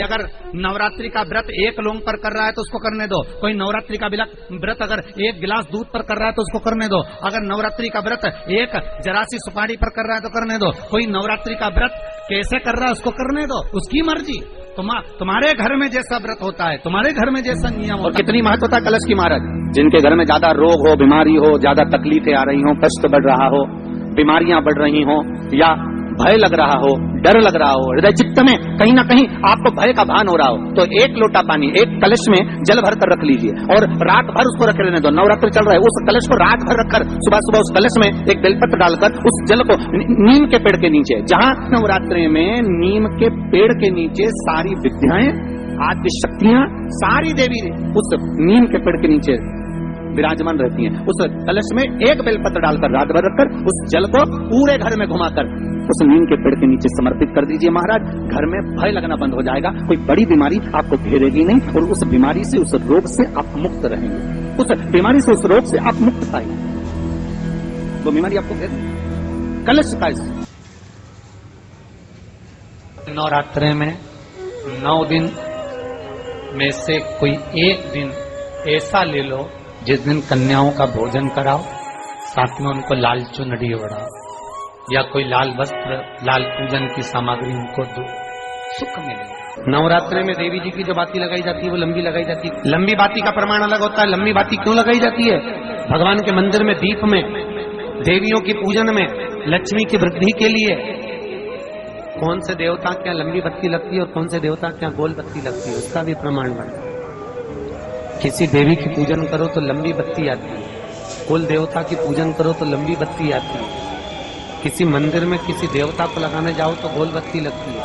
अगर नवरात्रि का व्रत एक लौंग पर कर रहा है तो उसको करने दो। कोई नवरात्रि का व्रत अगर एक गिलास दूध पर कर रहा है तो उसको करने दो। अगर नवरात्रि का व्रत एक जरासी सुपारी पर कर रहा है तो करने दो। कोई नवरात्रि का व्रत कैसे कर रहा है उसको करने दो, उसकी मर्जी। तुम्हारे घर में जैसा व्रत होता है, तुम्हारे घर में जैसा नियम होता है। कितनी महत्वता कलश की महाराज। जिनके घर में ज्यादा रोग हो, बीमारी हो, ज्यादा तकलीफें आ रही हो, कष्ट बढ़ रहा हो, बीमारियां बढ़ रही हो, या भय लग रहा हो, डर लग रहा हो, हृदय चित्त में कहीं ना कहीं आपको भय का भान हो रहा हो, तो एक लोटा पानी एक कलश में जल भर कर रख लीजिए और रात भर उसको रख रहने दो। नवरात्र चल रहा है, उस कलश को रात भर रखकर सुबह सुबह उस कलश में एक बेलपत्र डालकर उस जल को नीम के पेड़ के नीचे, जहां नवरात्रि में नीम के पेड़ के नीचे सारी विद्याएं, आदि शक्तियां, सारी देवी उस नीम के पेड़ के नीचे विराजमान रहती हैं। उस कलश में एक बेलपत्र डालकर रात भर रखकर उस जल को पूरे घर में घुमाकर उस नीम के पेड़ के नीचे समर्पित कर दीजिए महाराज। घर में भय लगना बंद हो जाएगा, कोई बड़ी बीमारी आपको घेरेगी नहीं और उस बीमारी से, उस रोग से आप मुक्त रहेंगे। उस बीमारी से, उस रोग से आप मुक्त पाएंगे, वो बीमारी आपको घेरेगी। कलश का नवरात्रि में 9 दिन में से कोई एक दिन ऐसा ले लो जिस दिन कन्याओं का भोजन कराओ, साथ में उनको लाल चुनरी ओढ़ाओ या कोई लाल वस्त्र, लाल पूजन की सामग्री उनको दो, सुख मिलेगा। नवरात्रि में देवी जी की जो बाती लगाई जाती है वो लंबी लगाई जाती है। लंबी बाती का प्रमाण अलग होता है। लंबी बाती क्यों लगाई जाती है? भगवान के मंदिर में दीप में, देवियों की पूजन में, लक्ष्मी की वृद्धि के लिए। कौन से देवता क्या लंबी बत्ती लगती है और कौन से देवता क्या गोल बत्ती लगती है, उसका भी प्रमाण बनता है। किसी देवी की पूजन करो तो लंबी बत्ती आती है, कुल देवता की पूजन करो तो लंबी बत्ती आती है। किसी मंदिर में किसी देवता को लगाने जाओ तो गोल बत्ती लगती है,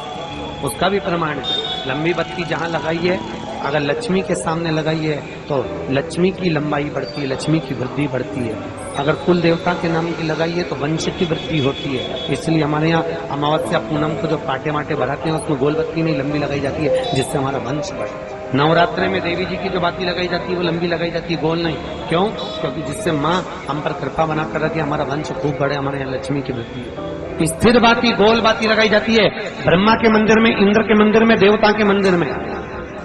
उसका भी प्रमाण है। लंबी बत्ती जहां लगाई है, अगर लक्ष्मी के सामने लगाई है तो लक्ष्मी की लंबाई बढ़ती है, लक्ष्मी की वृद्धि बढ़ती है। अगर कुल देवता के नाम की लगाई है तो वंश की वृद्धि होती है। इसलिए हमारे यहाँ अमावस्या पूनम को जो पाटे माटे बढ़ाते हैं उसमें गोल बत्ती नहीं लंबी लगाई जाती है, जिससे हमारा वंश बढ़े। नवरात्रि में देवी जी की जो बाती लगाई जाती है वो लंबी लगाई जाती है, गोल नहीं। क्यों? क्योंकि जिससे माँ हम पर कृपा बना कर रखी, हमारा वंश खूब बढ़े, हमारे यहाँ लक्ष्मी की वृद्धि है। स्थिर बाती, गोल बाती लगाई जाती है ब्रह्मा के मंदिर में, इंद्र के मंदिर में, देवता के मंदिर में।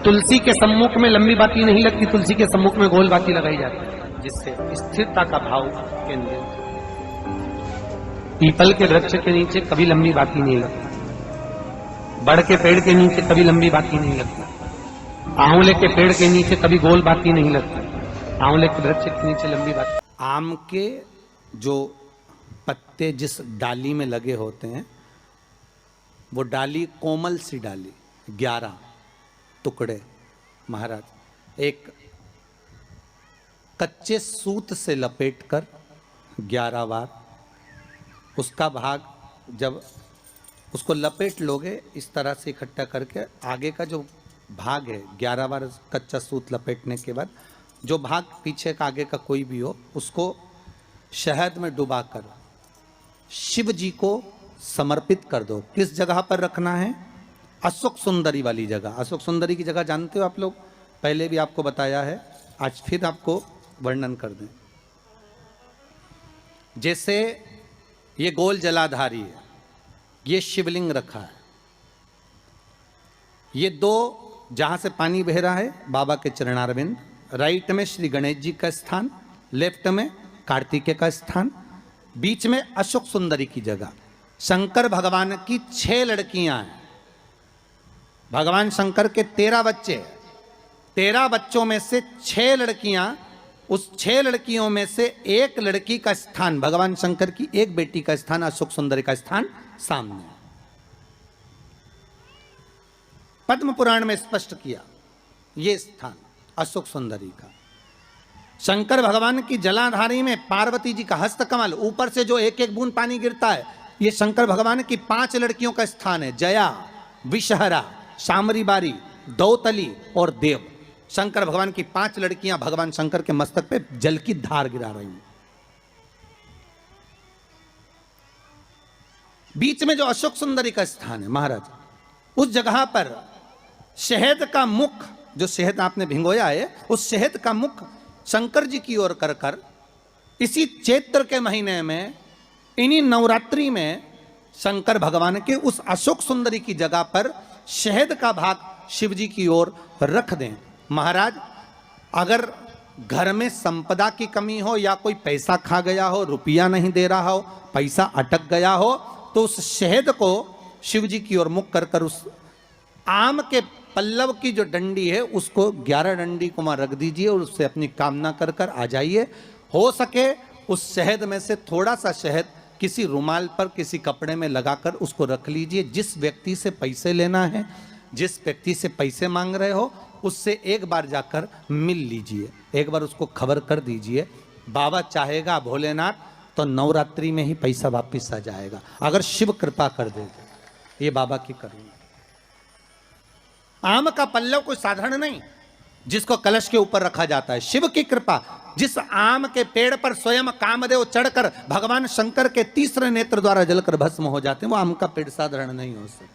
तुलसी के सम्मुख में लंबी बाती नहीं लगती, तुलसी के सम्मुख में गोल बाती लगाई जाती है, जिससे स्थिरता का भाव केंद्रित। पीपल के वृक्ष के नीचे कभी लंबी बाती नहीं लगती, बड़ के पेड़ के नीचे कभी लंबी बाती नहीं लगती, आंवले के पेड़ के नीचे कभी गोल बाती नहीं लगती, आंवले के वृक्ष के नीचे लंबी बाती। आम के जो पत्ते जिस डाली में लगे होते हैं वो डाली कोमल सी डाली, 11 टुकड़े महाराज एक कच्चे सूत से लपेटकर 11 बार उसका भाग, जब उसको लपेट लोगे इस तरह से इकट्ठा करके, आगे का जो भाग है 11 बार कच्चा सूत लपेटने के बाद जो भाग पीछे का आगे का कोई भी हो, उसको शहद में डुबाकर शिव जी को समर्पित कर दो। किस जगह पर रखना है? अशोक सुंदरी वाली जगह। अशोक सुंदरी की जगह जानते हो आप लोग, पहले भी आपको बताया है, आज फिर आपको वर्णन कर दें। जैसे ये गोल जलाधारी है, ये शिवलिंग रखा है, ये 2 जहां से पानी बह रहा है बाबा के चरणारविंद, राइट में श्री गणेश जी का स्थान, लेफ्ट में कार्तिकेय का स्थान, बीच में अशोक सुंदरी की जगह। शंकर भगवान की 6 लड़कियां हैं। भगवान शंकर के 13 बच्चे, 13 बच्चों में से 6 लड़कियां, उस 6 लड़कियों में से एक लड़की का स्थान, भगवान शंकर की एक बेटी का स्थान, अशोक सुंदरी का स्थान सामने पद्म पुराण में स्पष्ट किया। ये स्थान अशोक सुंदरी का। शंकर भगवान की जलाधारी में पार्वती जी का हस्तकमल, ऊपर से जो एक एक बूंद पानी गिरता है, ये शंकर भगवान की 5 लड़कियों का स्थान है। जया, विषहरा, शामरी बारी, दौतली और देव। शंकर भगवान की 5 लड़कियां भगवान शंकर के मस्तक पे जल की धार गिरा रही हैं। बीच में जो अशोक सुंदरी का स्थान है महाराज, उस जगह पर शहद का मुख, जो शहद आपने भिंगोया है, उस शहद का मुख शंकर जी की ओर कर कर इसी चैत्र के महीने में, इन्हीं नवरात्रि में शंकर भगवान के उस अशोक सुंदरी की जगह पर शहद का भाग शिव जी की ओर रख दें। महाराज, अगर घर में संपदा की कमी हो या कोई पैसा खा गया हो, रुपया नहीं दे रहा हो, पैसा अटक गया हो, तो उस शहद को शिव जी की ओर मुख कर कर उस आम के पल्लव की जो डंडी है उसको 11 डंडी को वहां रख दीजिए और उससे अपनी कामना कर कर आ जाइए। हो सके उस शहद में से थोड़ा सा शहद किसी रुमाल पर, किसी कपड़े में लगाकर उसको रख लीजिए। जिस व्यक्ति से पैसे लेना है, जिस व्यक्ति से पैसे मांग रहे हो, उससे एक बार जाकर मिल लीजिए, एक बार उसको खबर कर दीजिए। बाबा चाहेगा भोलेनाथ तो नवरात्रि में ही पैसा वापिस आ जाएगा, अगर शिव कृपा कर दे। ये बाबा की करुणा। आम का पल्लव कोई साधारण नहीं जिसको कलश के ऊपर रखा जाता है, शिव की कृपा। जिस आम के पेड़ पर स्वयं कामदेव चढ़कर भगवान शंकर के तीसरे नेत्र द्वारा जलकर भस्म हो जाते हैं, वो आम का पेड़ साधारण नहीं हो सकता।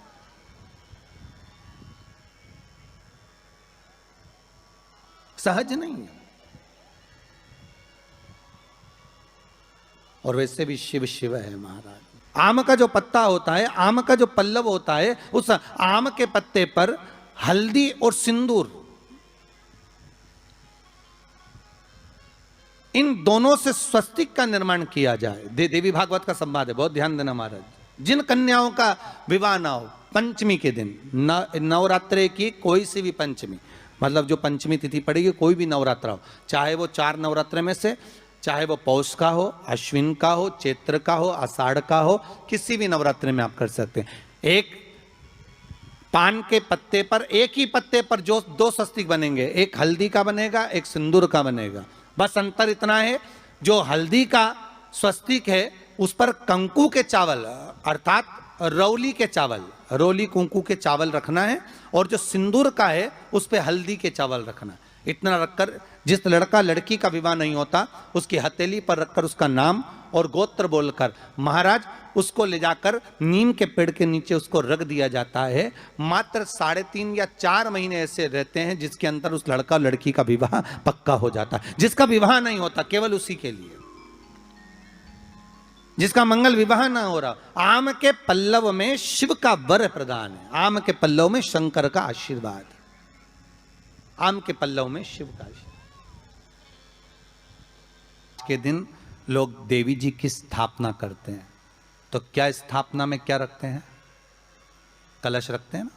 सहज नहीं है। और वैसे भी शिव शिव है महाराज। आम का जो पत्ता होता है, आम का जो पल्लव होता है, उस आम के पत्ते पर हल्दी और सिंदूर, इन दोनों से स्वस्तिक का निर्माण किया जाए। देवी भागवत का संवाद है, बहुत ध्यान देना महाराज। जिन कन्याओं का विवाह ना हो पंचमी के दिन, नवरात्रे की कोई सी भी पंचमी, मतलब जो पंचमी तिथि पड़ेगी, कोई भी नवरात्रा हो, चाहे वो 4 नवरात्रे में से, चाहे वो पौष का हो, अश्विन का हो, चैत्र का हो, आषाढ़ का हो, किसी भी नवरात्रि में आप कर सकते हैं। एक पान के पत्ते पर, एक ही पत्ते पर जो 2 स्वस्तिक बनेंगे, एक हल्दी का बनेगा, एक सिंदूर का बनेगा। बस अंतर इतना है, जो हल्दी का स्वस्तिक है उस पर कंकु के चावल अर्थात रौली के चावल, रौली कुंकू के चावल रखना है, और जो सिंदूर का है उस पे हल्दी के चावल रखना है। इतना रखकर जिस लड़का लड़की का विवाह नहीं होता उसकी हथेली पर रखकर उसका नाम और गोत्र बोलकर महाराज उसको ले जाकर नीम के पेड़ के नीचे उसको रख दिया जाता है। मात्र 3.5 या 4 महीने ऐसे रहते हैं जिसके अंदर उस लड़का लड़की का विवाह पक्का हो जाता है। जिसका विवाह नहीं होता केवल उसी के लिए, जिसका मंगल विवाह ना हो रहा, आम के पल्लव में शिव का वर प्रदान है, आम के पल्लव में शंकर का आशीर्वाद, आम के पल्लव में शिव का आशीर्वाद। के दिन लोग देवी जी की स्थापना करते हैं, तो क्या स्थापना में क्या रखते हैं? कलश रखते हैं ना।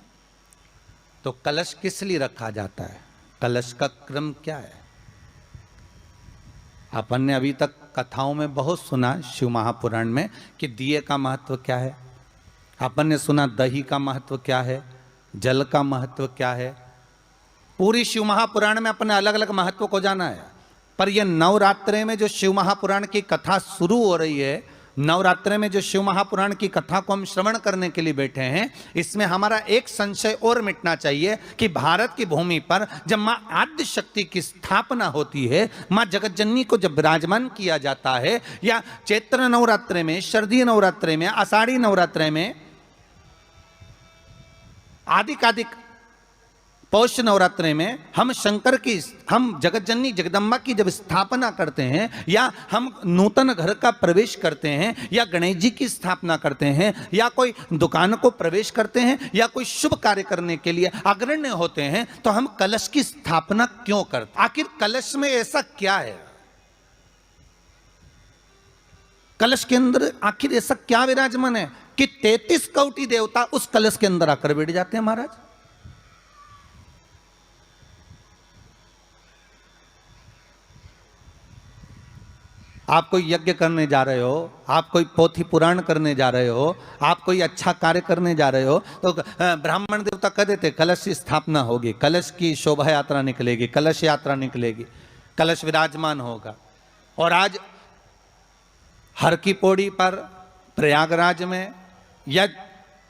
तो कलश किस लिए रखा जाता है? कलश का क्रम क्या है? अपन ने अभी तक कथाओं में बहुत सुना, शिव महापुराण में, कि दिए का महत्व क्या है। अपन ने सुना दही का महत्व क्या है, जल का महत्व क्या है। पूरी शिव महापुराण में अपने अलग अलग महत्व को जाना है। पर यह नवरात्रे में जो शिव महापुराण की कथा शुरू हो रही है, नवरात्रे में जो शिव महापुराण की कथा को हम श्रवण करने के लिए बैठे हैं, इसमें हमारा एक संशय और मिटना चाहिए कि भारत की भूमि पर जब मां आद्य शक्ति की स्थापना होती है, मां जगतजननी को जब विराजमान किया जाता है, या चैत्र नवरात्रे में, शरदीय नवरात्रे में, आषाढ़ी नवरात्रे में, आदिकादिक पौष नवरात्रे में हम शंकर की, हम जगतजननी जगदम्बा की जब स्थापना करते हैं, या हम नूतन घर का प्रवेश करते हैं, या गणेश जी की स्थापना करते हैं, या कोई दुकान को प्रवेश करते हैं, या कोई शुभ कार्य करने के लिए अग्रण्य होते हैं, तो हम कलश की स्थापना क्यों करते? आखिर कलश में ऐसा क्या है? कलश के अंदर आखिर ऐसा क्या विराजमान है कि 33 कोटि देवता उस कलश के अंदर आकर बैठ जाते हैं महाराज? आप कोई यज्ञ करने जा रहे हो, आप कोई पोथी पुराण करने जा रहे हो, आप कोई अच्छा कार्य करने जा रहे हो, तो ब्राह्मण देवता कह देते कलश की स्थापना होगी, कलश की शोभा यात्रा निकलेगी, कलश यात्रा निकलेगी, कलश विराजमान होगा। और आज हर की पौड़ी पर, प्रयागराज में, या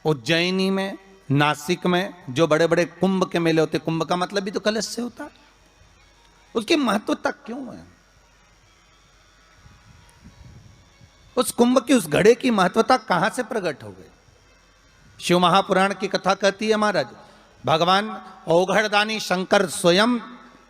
उज्जैनी में, नासिक में जो बड़े बड़े कुंभ के मेले होते, कुंभ का मतलब भी तो कलश से होता है। उसकी महत्वता क्यों है? उस कुंभ की, उस घड़े की महत्वता कहां से प्रकट हो गई? शिव महापुराण की कथा कहती है महाराज, भगवान औघड़दानी शंकर स्वयं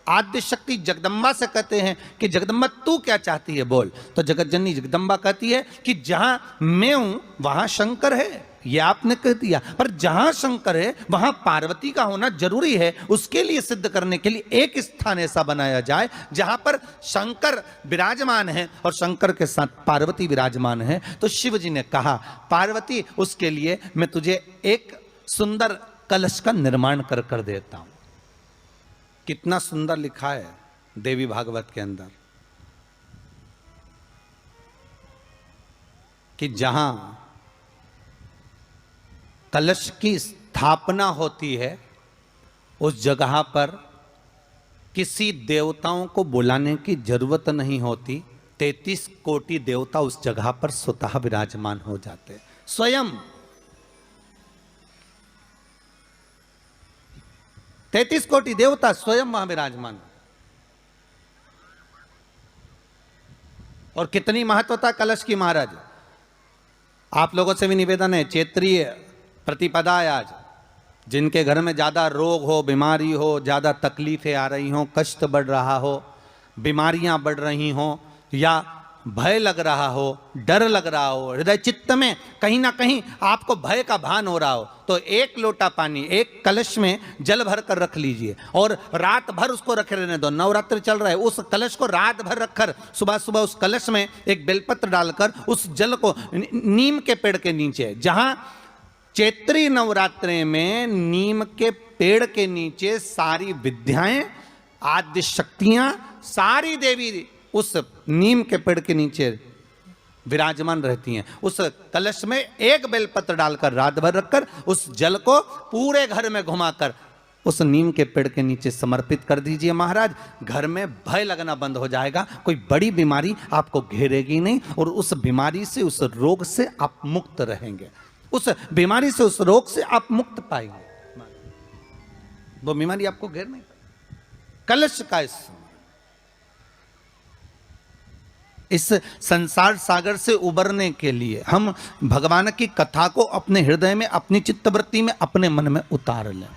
आद्य शक्ति जगदम्बा से कहते हैं कि जगदम्बा तू क्या चाहती है बोल। तो जगतजननी जगदम्बा कहती है कि जहां मैं हूं वहां शंकर है, ये आपने कह दिया, पर जहां शंकर है वहां पार्वती का होना जरूरी है। उसके लिए सिद्ध करने के लिए एक स्थान ऐसा बनाया जाए जहां पर शंकर विराजमान है और शंकर के साथ पार्वती विराजमान है। तो शिव जी ने कहा पार्वती उसके लिए मैं तुझे एक सुंदर कलश का निर्माण कर देता हूं। कितना सुंदर लिखा है देवी भागवत के अंदर कि जहां कलश की स्थापना होती है उस जगह पर किसी देवताओं को बुलाने की जरूरत नहीं होती। 33 कोटि देवता उस जगह पर स्वतः विराजमान हो जाते, स्वयं 33 कोटि देवता स्वयं वहां विराजमान। और कितनी महत्वता कलश की महाराज। आप लोगों से भी निवेदन है, क्षेत्रीय प्रतिपदा है आज, जिनके घर में ज़्यादा रोग हो, बीमारी हो, ज़्यादा तकलीफें आ रही हो, कष्ट बढ़ रहा हो, बीमारियां बढ़ रही हो, या भय लग रहा हो, डर लग रहा हो, हृदय चित्त में कहीं ना कहीं आपको भय का भान हो रहा हो, तो एक लोटा पानी एक कलश में जल भर कर रख लीजिए और रात भर उसको रखे रहने दो। नवरात्र चल रहा है, उस कलश को रात भर रखकर सुबह सुबह उस कलश में एक बेलपत्र डालकर उस जल को नीम के पेड़ के नीचे, जहां चैत्री नवरात्रि में नीम के पेड़ के नीचे सारी विद्याएं, आद्य शक्तियां, सारी देवी उस नीम के पेड़ के नीचे विराजमान रहती हैं। उस कलश में एक बेलपत्र डालकर रात भर रखकर उस जल को पूरे घर में घुमाकर उस नीम के पेड़ के नीचे समर्पित कर दीजिए महाराज। घर में भय लगना बंद हो जाएगा, कोई बड़ी बीमारी आपको घेरेगी नहीं और उस बीमारी से, उस रोग से आप मुक्त रहेंगे। उस बीमारी से, उस रोग से आप मुक्त पाएंगे, वो बीमारी आपको घेर नहीं पाएगी। कलश का इस संसार सागर से उबरने के लिए हम भगवान की कथा को अपने हृदय में, अपनी चित्तवृत्ति में, अपने मन में उतार लें।